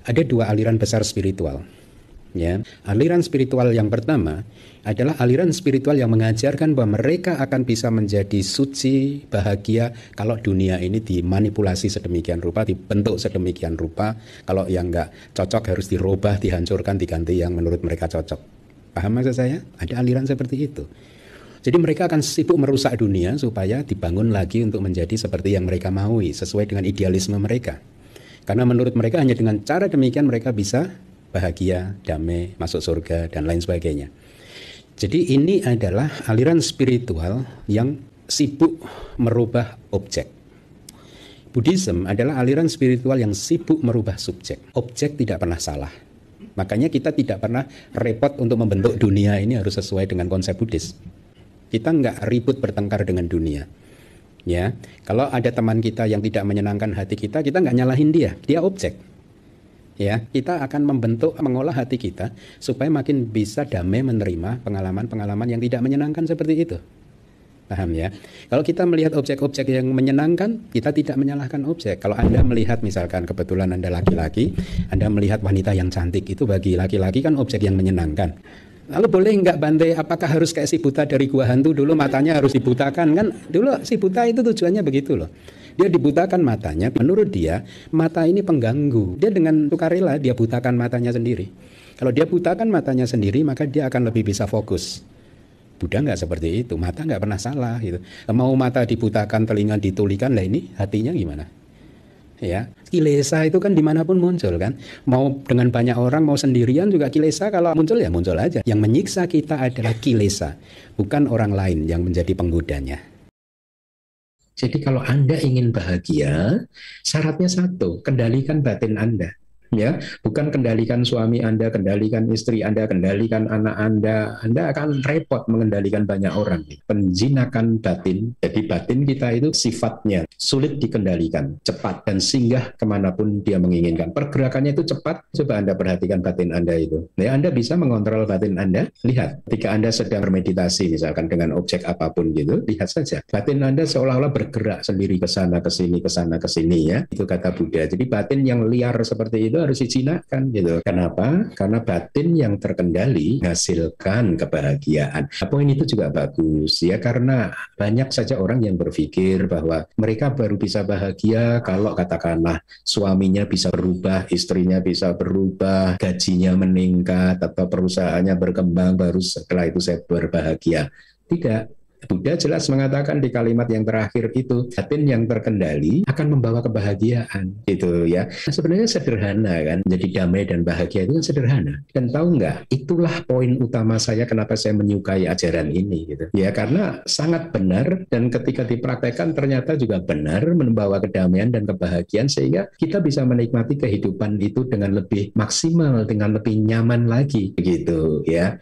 Ada dua aliran besar spiritual. Ya, aliran spiritual yang pertama adalah aliran spiritual yang mengajarkan bahwa mereka akan bisa menjadi suci, bahagia kalau dunia ini dimanipulasi sedemikian rupa, dibentuk sedemikian rupa. Kalau yang nggak cocok harus dirubah, dihancurkan, diganti yang menurut mereka cocok. Paham maksud saya? Ada aliran seperti itu. Jadi mereka akan sibuk merusak dunia supaya dibangun lagi untuk menjadi seperti yang mereka maui, sesuai dengan idealisme mereka. Karena menurut mereka hanya dengan cara demikian mereka bisa bahagia, damai, masuk surga, dan lain sebagainya. Jadi ini adalah aliran spiritual yang sibuk merubah objek. Buddhism adalah aliran spiritual yang sibuk merubah subjek. Objek tidak pernah salah. Makanya kita tidak pernah repot untuk membentuk dunia ini harus sesuai dengan konsep Buddhis. Kita nggak ribut bertengkar dengan dunia. Ya, kalau ada teman kita yang tidak menyenangkan hati kita nggak nyalahin dia objek. Ya, kita akan mengolah hati kita supaya makin bisa damai menerima pengalaman-pengalaman yang tidak menyenangkan seperti itu. Paham ya? Kalau kita melihat objek-objek yang menyenangkan, kita tidak menyalahkan objek. Kalau Anda melihat misalkan kebetulan Anda laki-laki, Anda melihat wanita yang cantik, itu bagi laki-laki kan objek yang menyenangkan. Lalu boleh nggak Bante, apakah harus kayak si buta dari gua hantu dulu matanya harus dibutakan? Kan dulu si buta itu tujuannya begitu loh. Dia dibutakan matanya, menurut dia mata ini pengganggu. Dia dengan sukarela dia butakan matanya sendiri. Kalau dia butakan matanya sendiri maka dia akan lebih bisa fokus. Buddha nggak seperti itu, mata nggak pernah salah gitu. Mau mata dibutakan, telinga ditulikan, lah ini hatinya gimana? Ya, kilesa itu kan dimanapun muncul kan. Mau dengan banyak orang, mau sendirian juga kilesa kalau muncul ya muncul aja. Yang menyiksa kita adalah kilesa, bukan orang lain yang menjadi penggodanya. Jadi kalau Anda ingin bahagia, syaratnya satu, kendalikan batin Anda. Ya, bukan kendalikan suami Anda, kendalikan istri Anda, kendalikan anak Anda akan repot mengendalikan banyak orang. Penjinakan batin, jadi batin kita itu sifatnya sulit dikendalikan, cepat dan singgah kemanapun dia menginginkan. Pergerakannya itu cepat, coba Anda perhatikan batin Anda itu. Ya, Anda bisa mengontrol batin Anda, lihat. Ketika Anda sedang bermeditasi misalkan dengan objek apapun gitu, lihat saja. Batin Anda seolah-olah bergerak sendiri ke sana, ke sini ya. Itu kata Buddha. Jadi batin yang liar seperti itu harus dijinakkan gitu. Kenapa? Karena batin yang terkendali menghasilkan kebahagiaan. Poin itu juga bagus ya, karena banyak saja orang yang berpikir bahwa mereka baru bisa bahagia kalau katakanlah suaminya bisa berubah, istrinya bisa berubah, gajinya meningkat atau perusahaannya berkembang, baru setelah itu saya berbahagia. Tidak. Buddha jelas mengatakan di kalimat yang terakhir itu, batin yang terkendali akan membawa kebahagiaan gitu ya. Nah, sebenarnya sederhana kan, jadi damai dan bahagia itu kan sederhana. Dan tahu nggak, itulah poin utama saya kenapa saya menyukai ajaran ini gitu. Ya karena sangat benar dan ketika dipraktekkan ternyata juga benar membawa kedamaian dan kebahagiaan sehingga kita bisa menikmati kehidupan itu dengan lebih maksimal, dengan lebih nyaman lagi begitu ya.